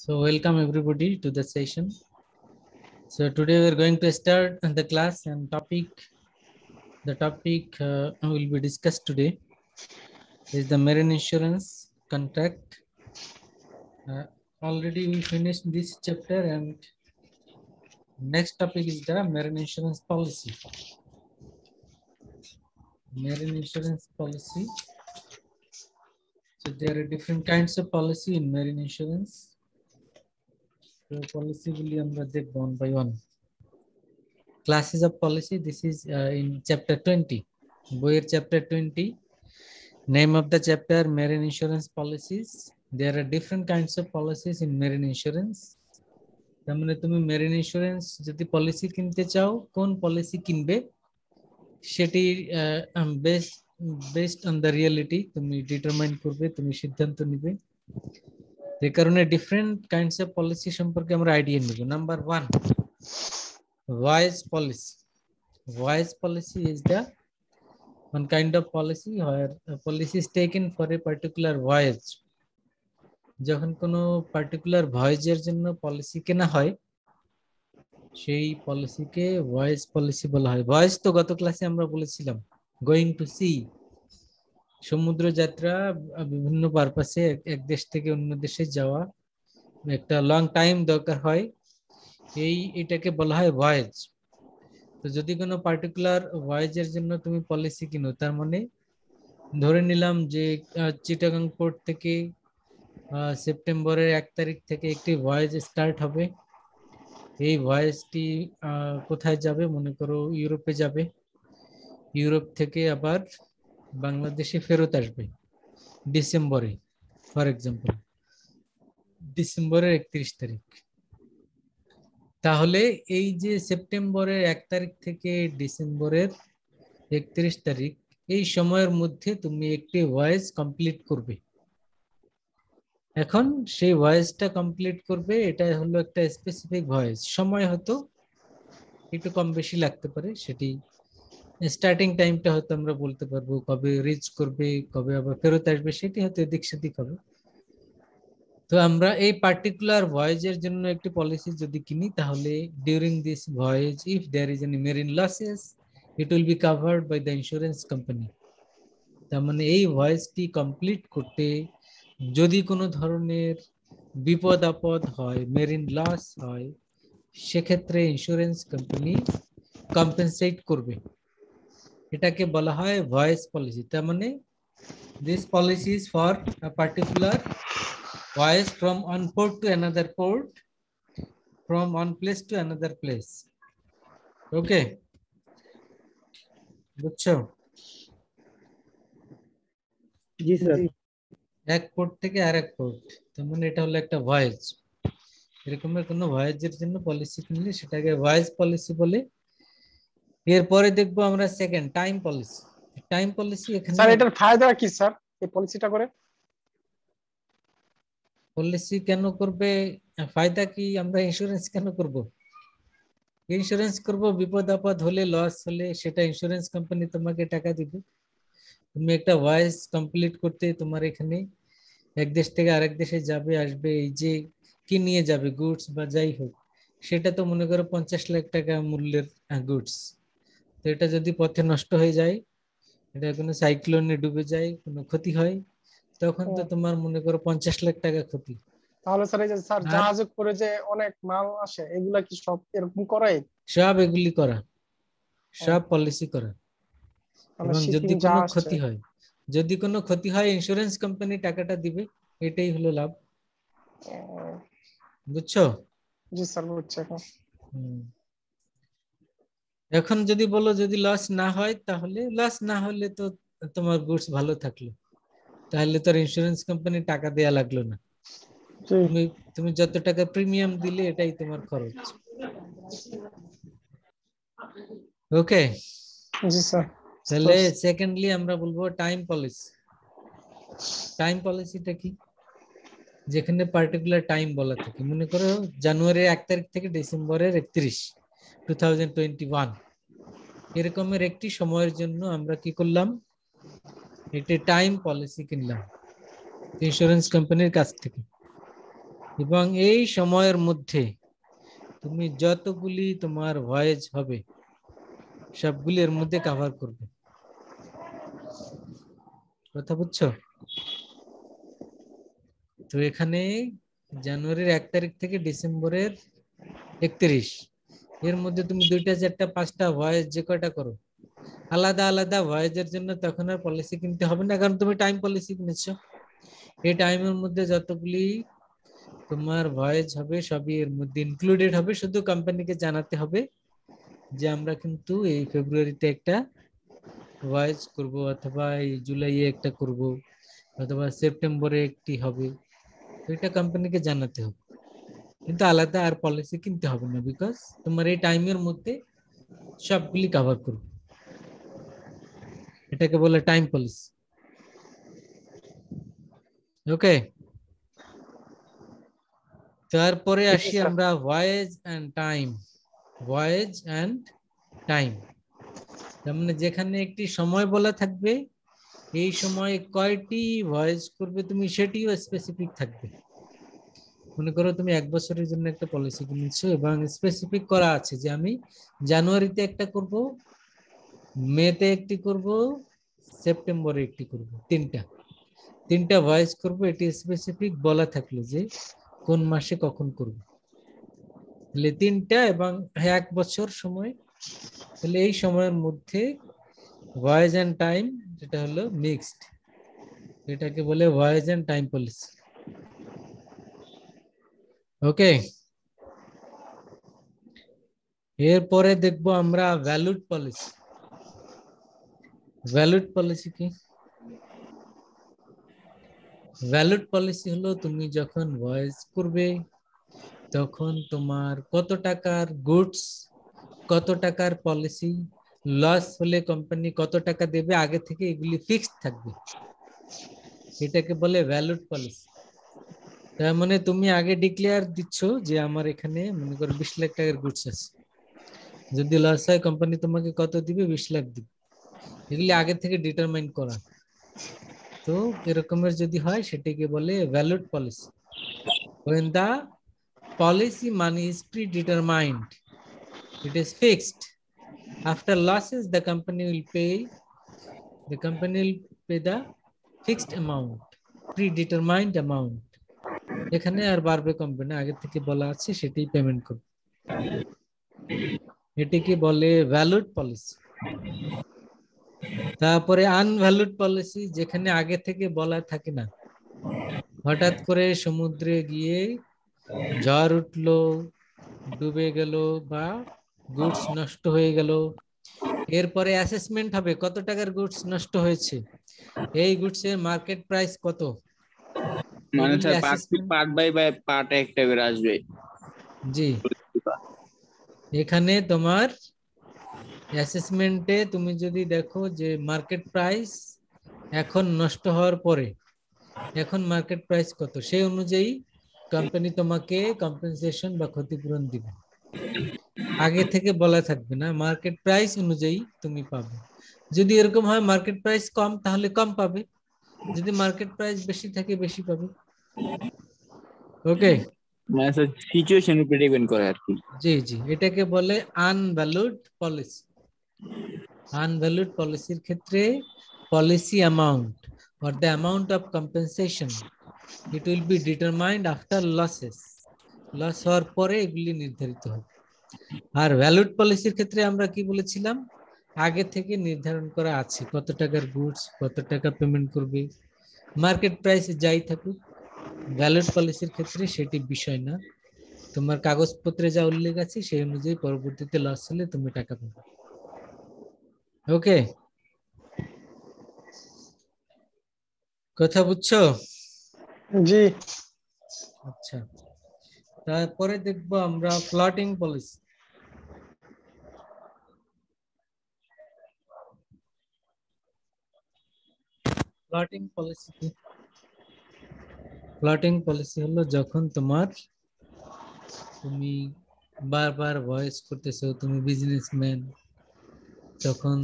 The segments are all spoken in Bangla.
So welcome everybody to the session. So today we are going to start the class and the topic will be discussed today is the marine insurance contract. Already we finished this chapter and next topic is the marine insurance policy. Marine insurance policy. So there are different kinds of policy in marine insurance. So policy will be one by one. Classes of policy. This is in chapter 20. Boyer chapter 20. Name of the chapter marine insurance policies. There are different kinds of policies in marine insurance. তার মানে তুমি মেরিন ইন্স্যুরেন্স যদি পলিসি কিনতে চাও কোন পলিসি কিনবে সেটি বেসড অন দ্য রিয়েলিটি তুমি ডিটারমাইন করবে, তুমি সিদ্ধান্ত নিবে। এই কারণে ডিফারেন্ট কাইন্ডস অফ পলিসি সম্পর্কে আমরা আইডিয়া নিব। Number 1, voyage policy. Voyage policy is the one kind of policy where a policy is taken for a particular voyage. যখন কোনো পার্টিকুলার ভয়েজের জন্য পলিসি কেনা হয় সেই পলিসিকে ভয়েজ পলিসি বলা হয়। ভয়েজ তো গত ক্লাসে আমরা বলেছিলাম, গোয়িং টু সি, সমুদ্র যাত্রা, বিভিন্ন পারপাসে এক দেশ থেকে অন্য দেশে যাওয়া, একটা লং টাইম দরকার হয়, এটাকে বলা হয় ভয়েজ। তো যদি কোনো পার্টিকুলার ভয়েজের জন্য তুমি পলিসি কিনো, তার মানে ধরে নিলাম যে চিটাগাং পোর্ট থেকে সেপ্টেম্বরের 1 তারিখ থেকে একটি ভয়েজ স্টার্ট হবে। এই ভয়েজটি কোথায় যাবে? মনে করো ইউরোপে যাবে। ইউরোপ থেকে আবার বাংলাদেশে ফেরত আসবে ডিসেম্বরে, ফর এক্সাম্পল ডিসেম্বরের 31 তারিখ। তাহলে এই যে সেপ্টেম্বরের 1 তারিখ থেকে ডিসেম্বরের 31 তারিখ, এই সময়ের মধ্যে তুমি একটি ভয়েজ কমপ্লিট করবে। এখন সেই ভয়েজটা কমপ্লিট করবে, এটা হলো একটা স্পেসিফিক ভয়েজ। সময় হয়তো একটু কম বেশি লাগতে পারে, সেটি স্টার্টিং টাইমটা হয়তো আমরা বলতে পারবো, কবে রিচ করবে, কবে আবার ফেরত আসবে, সেটি হয়তো এদিক সেদিক হবে। তো আমরা এই পার্টিকুলার ভয়েজের জন্য একটি পলিসি যদি কিনি, তাহলে during this voyage if there is any marine losses it will be covered by the insurance company. তার মানে এই ভয়েজটি কমপ্লিট করতে যদি কোনো ধরনের বিপদ আপদ হয়, মেরিন লস হয়, সেক্ষেত্রে ইন্স্যুরেন্স কোম্পানি কম্পেনসেট করবে। এটাকে বলা হয় ভয়েজ পলিসি। তার মানে this policy is for a particular voyage from one port to another port, from one place to another place. Okay, বুঝছো? জি স্যার। এক পোর্ট থেকে আরেক পোর্ট, তার মানে এটা হলো একটা ভয়েজ। এরকমের কোনো ভয়েজের জন্য পলিসি কিনলে সেটাকে ভয়েজ পলিসি বলে। এরপরে দেখবো আমরা second, time policy. Time policy এখানে স্যার এটার ফায়দা কি স্যার, এই পলিসিটা করে? পলিসি কেন করবে, ফায়দা কি? আমরা ইন্স্যুরেন্স কেন করব? ইন্স্যুরেন্স করব, বিপদ আপদ হলে, লস হলে সেটা ইন্স্যুরেন্স কোম্পানি তোমাকে টাকা দিবে। তুমি একটা ভয়েজ কমপ্লিট করতে তোমার এখানে এক দেশ থেকে আরেক দেশে যাবে আসবে, এই যে কি নিয়ে যাবে গুডস বা যাই হোক, সেটা তো মনে করো 50 লাখ টাকা মূল্যের গুডস। তো এটা যদি পথে নষ্ট হয়ে যায়, এটা কোনো সাইক্লোনে ডুবে যায়, কোনো ক্ষতি হয়, তখন তো তোমার মনে করো 50 লাখ টাকা ক্ষতি। তাহলে স্যার এই যে স্যার আর জাহাজে করে যে অনেক মাল আসে, এগুলা কি সব এরকম করাই? সব এগুলি করা, সব পলিসি করা। মানে এবং শিপিং যদি যা কোনো আসছে। ক্ষতি হয়, যদি কোনো ক্ষতি হয় ইন্স্যুরেন্স কোম্পানি টাকাটা দিবে, এটাই হলো লাভ। বুঝছো? জি স্যার বুঝছি এখন। এখন যদি বলো যদি লস না হয়, তাহলে লস না হলে তো তোমার গুডস ভালো থাকলো, তাহলে তো ইন্স্যুরেন্স কোম্পানি টাকা দেয়া লাগলো না। তুমি তুমি যত টাকা প্রিমিয়াম দিলে এটাই তোমার খরচ। ওকে, জি স্যার। তাহলে সেকেন্ডলি আমরা বলবো টাইম পলিসি। টাইম পলিসিটা কি? যেখানে পার্টিকুলার টাইম বলা থাকে, মনে করো জানুয়ারির 1 তারিখ থেকে ডিসেম্বরের 31, 2021, এরকমের একটি সময়ের জন্য আমরা কি করলাম, একটি টাইম পলিসি কিনলাম ইন্স্যুরেন্স কোম্পানির কাছ থেকে। এবং এই সময়ের মধ্যে তুমি যতগুলি তোমার ভয়েস হবে সবগুলি এর মধ্যে কভার করবে। কথা বুঝছো? তো এখানে জানুয়ারির 1 তারিখ থেকে ডিসেম্বরের 31 এর মধ্যে তুমি 2টা 4টা 5টা ভয়েস যে কয়টা করো, আলাদা আলাদা ভয়েসের জন্য তখন আর পলিসি কিনতে হবে না, কারণ তুমি টাইম পলিসি কিনেছো। এই টাইমের মধ্যে যতগুলি তোমার ভয়েস হবে সবই এর মধ্যে ইনক্লুডেড হবে। শুধু কোম্পানিকে জানাতে হবে যে আমরা কিন্তু এই ফেব্রুয়ারিতে একটা ভয়েস করব, অথবা এই জুলাইয়ে একটা করব, অথবা সেপ্টেম্বরে একটি হবে। তো এটা কোম্পানিকে জানাতে হবে, কিন্তু আলাদা আর পলিসি কিনতে হবে না, বিকজ তোমার এই টাইমের মধ্যে সবগুলি কভার করবে। এটাকে বলে টাইম পলিসি। ওকে, তারপরে আসি আমরা voyage and time. Voyage and time তার মানে যেখানে একটি সময় বলা থাকবে, এই সময় কয়টি ভয়েস করবে তুমি সেটিও স্পেসিফিক থাকবে। মনে করো তুমি 1 বছরের জন্য একটা পলিসি কিনেছো এবং স্পেসিফিক করা আছে যে আমি জানুয়ারিতে একটা করব, মেতে একটি করব, সেপ্টেম্বরে একটি করব, তিনটা ভয়েস করব। এটি স্পেসিফিক বলা থাকলো যে কোন মাসে কখন করব, তাহলে 3টা এবং 1 বছর সময়, তাহলে এই সময়ের মধ্যে ভয়েস এন্ড টাইম যেটা হলো মিক্সড, এটাকে বলে ভয়েস এন্ড টাইম পলিসি। ওকে, এরপরে দেখবো আমরা ভ্যালুড পলিসি। ভ্যালুড পলিসি কি? ভ্যালুড পলিসি হলো তুমি যখন ভয়েস করবে তখন তোমার কত টাকার গুডস, কত টাকার পলিসি, লস হলে কোম্পানি কত টাকা দেবে আগে থেকে এগুলি ফিক্সড থাকবে, এটাকে বলে ভ্যালুড পলিসি। তার মানে তুমি আগে ডিক্লেয়ার দিচ্ছ যে আমার এখানে মনে করো 20 লাখ টাকার গুডস আছে, যদি লস হয় কোম্পানি তোমাকে কত দিবে, 20 লাখ দিবে, এগুলি আগে থেকে ডিটারমাইন করা। তো এরকমের যদি হয় সেটাকে বলে valued policy. when the policy money is predetermined, it is fixed. After losses the company will pay the fixed amount, predetermined amount। এখানে আর বাড়বে কমবে না, আগে থেকে বলা আছে সেটাই পেমেন্ট করবে, এটিকে বলে ভ্যালুড পলিসি। তারপরে আনভ্যালুড পলিসি, যেখানে আগে থেকে বলা থাকে না, হঠাৎ করে সমুদ্রে গিয়ে ঝড় উঠলো, ডুবে গেল বা গুডস নষ্ট হয়ে গেল, এরপরে অ্যাসেসমেন্ট হবে কত টাকার গুডস নষ্ট হয়েছে, এই গুডস এর মার্কেট প্রাইস কত, মানে এগুলি sir assessment. Part by part একটা করে আসবে। জি, এখানে তোমার অ্যাসেসমেন্টে তুমি যদি দেখো যে মার্কেট প্রাইস এখন নষ্ট হওয়ার পরে এখন মার্কেট প্রাইস কত, সেই অনুযায়ী কোম্পানি তোমাকে কম্পেনসেশন বা ক্ষতিপূরণ দিবে। আগে থেকে বলা থাকবে না, মার্কেট প্রাইস অনুযায়ী তুমি পাবে। যদি এরকম হয় মার্কেট প্রাইস কম তাহলে কম পাবে, যদি মার্কেট প্রাইস বেশি থাকে বেশি পাবে। ওকে, মানে স্যার সিচুয়েশন উপরে ডিপেন্ড করে আর কি। জি জি, এটাকে বলে আনভ্যালুড পলিসি। আনভ্যালুড পলিসির ক্ষেত্রে policy amount or the amount of compensation it will be determined after losses, loss হওয়ার পরে এগুলি নির্ধারিত হবে। আর ভ্যালুড পলিসির ক্ষেত্রে আমরা কি বলেছিলাম, আগে থেকে নির্ধারণ করা আছে কত টাকার গুডস কত টাকা পেমেন্ট করবে, মার্কেট প্রাইস যাই থাকুক। ভ্যালুড পলিসির ক্ষেত্রে সেটি বিষয় না, তোমার কাগজপত্রে যা উল্লেখ আছে সেই অনুযায়ী পরবর্তীতে লস হলে তুমি টাকা পাবে। ওকে, কথা বুঝছো? জি। আচ্ছা, তারপরে দেখবো আমরা ফ্লটিং পলিসি। ফ্লটিং পলিসি কি? ফ্লটিং পলিসি হলো যখন তুমি বারবার ভয়েস করতেছো, তুমি বিজনেসম্যান, তখন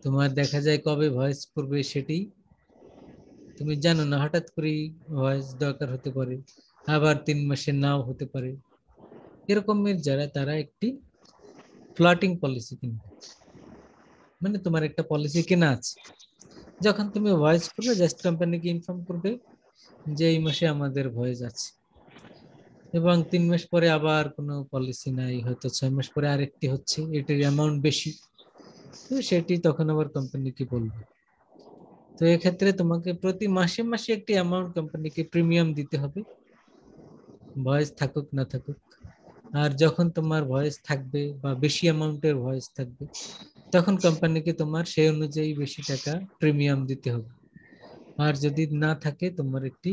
তোমার দেখা যায় কবে ভয়েস করবে সেটি তুমি জানো না, হঠাৎ করে ভয়েস দরকার হতে পারে, আবার 3 মাসে নাও হতে পারে। এরকমের যারা তারা একটি ফ্লোটিং পলিসি কিনবে, মানে তোমার একটা পলিসি কেনা আছে, যখন তুমি ভয়েস করবে জাস্ট কোম্পানিকে ইনফর্ম করবে যে এই মাসে আমাদের ভয়েস আছে, এবং 3 মাস পরে আবার কোনো পলিসি নাই, হয়তো 6 মাস পরে আরেকটি হচ্ছে, এটির অ্যামাউন্ট বেশি, তো সেটি তখন আবার কোম্পানিকে বলবে। তো এক্ষেত্রে তোমাকে প্রতি মাসে মাসে একটি অ্যামাউন্ট কোম্পানিকে প্রিমিয়াম দিতে হবে, ভয়েস থাকুক না থাকুক। আর যখন তোমার ভয়েস থাকবে বা বেশি অ্যামাউন্টের ভয়েস থাকবে, তখন কোম্পানিকে তোমার সেই অনুযায়ী বেশি টাকা প্রিমিয়াম দিতে হবে। আর যদি না থাকে, তোমার একটি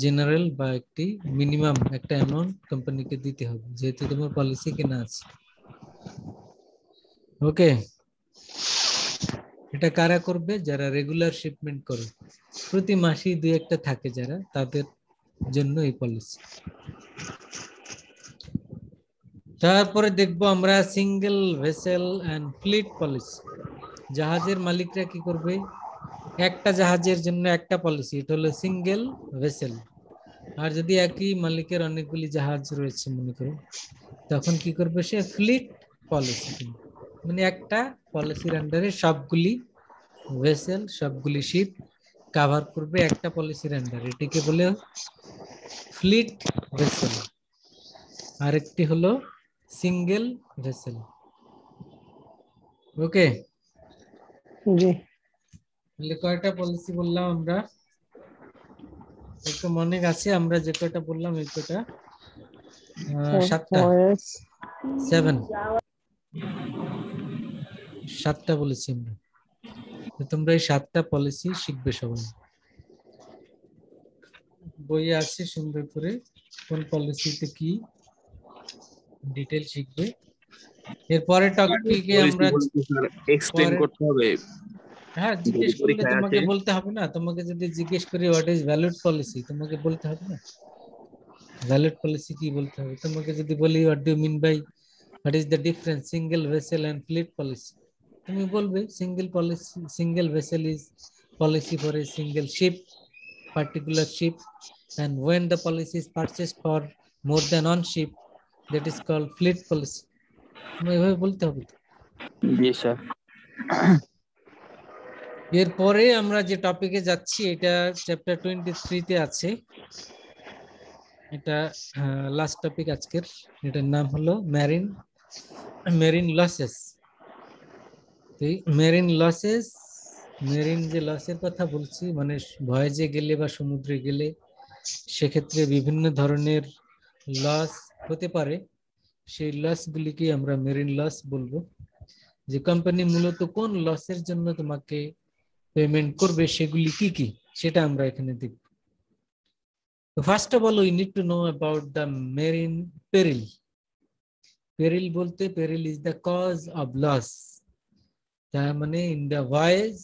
জেনারেল বা একটি মিনিমাম একটা অ্যামাউন্ট কোম্পানিকে দিতে হবে, যেহেতু তোমার পলিসি কেনা আছে। ওকে, এটা কারা করবে? যারা রেগুলার শিপমেন্ট করে, প্রতি মাসেই 2-1টা থাকে যারা, তাদের জন্য এই পলিসি। তারপরে দেখবো আমরা single vessel and fleet policy. জাহাজের মালিকরা কি করবে? একটা জাহাজের জন্য একটা পলিসি, এটা হলো সিঙ্গেল ভেসেল। আর যদি একই মালিকের অনেকগুলি জাহাজ রয়েছে মনে করো, তখন কি করবে সে? ফ্লিট পলিসি কিনবে, মানে একটা পলিসির আন্ডারে সবগুলি ভেসেল, সবগুলি শিপ কভার করবে একটা পলিসির আন্ডারে, এটিকে বলে ফ্লিট ভেসেল। আরেকটি হলো সিঙ্গেল ভেসেল। ওকে, জি তাহলে কয়টা পলিসি বললাম আমরা? একটু মনে আছে আমরা যে কয়টা বললাম? এই কয়টা 7টা, ভয়েস 7টা বলেছি আমরা। তোমরা এই 7টা পলিসি শিখবে সবাই, বইয়ে আছে সুন্দর করে কোন পলিসিতে কি ডিটেল শিখবে। এরপরে টপিকে আমরা এক্সপ্লেন পরে, করতে হবে। হ্যাঁ যদি জিজ্ঞেস করলে পরীক্ষায় তোমাকে আসে বলতে হবে না? তোমাকে যদি জিজ্ঞেস করি হোয়াট ইজ ভ্যালিড পলিসি, তোমাকে বলতে হবে না ভ্যালিড পলিসি কি? বলতে হবে। তোমাকে যদি বলি what do you mean by, what is the difference single vessel and fleet policy, তুমি বলবে single policy, single vessel is policy for a single ship, particular ship, and when the policy is purchased for more than one ship, that is called fleet policy. তুমি এভাবে বলতে হবে তো। জি স্যার। এরপরে আমরা যে টপিকে যাচ্ছি, এটা চ্যাপ্টার 23 তে আছে, এটা লাস্ট টপিক আজকের। এটার নাম হলো marine losses. Marine losses, marine যে লসের কথা বলছি, মানে ভয়েজে গেলে বা সমুদ্রে গেলে সেক্ষেত্রে বিভিন্ন ধরনের লস হতে পারে, সেই লস গুলিকে আমরা মেরিন লস বলবো। যে কোম্পানি মূলত কোন লসের জন্য তোমাকে পেমেন্ট করবে, সেগুলি কি কি, সেটা আমরা এখানে দেখব। First of all we need to know about the marine peril. Peril বলতে, peril is the cause of loss, তার মানে ইন দ্য ভয়েজ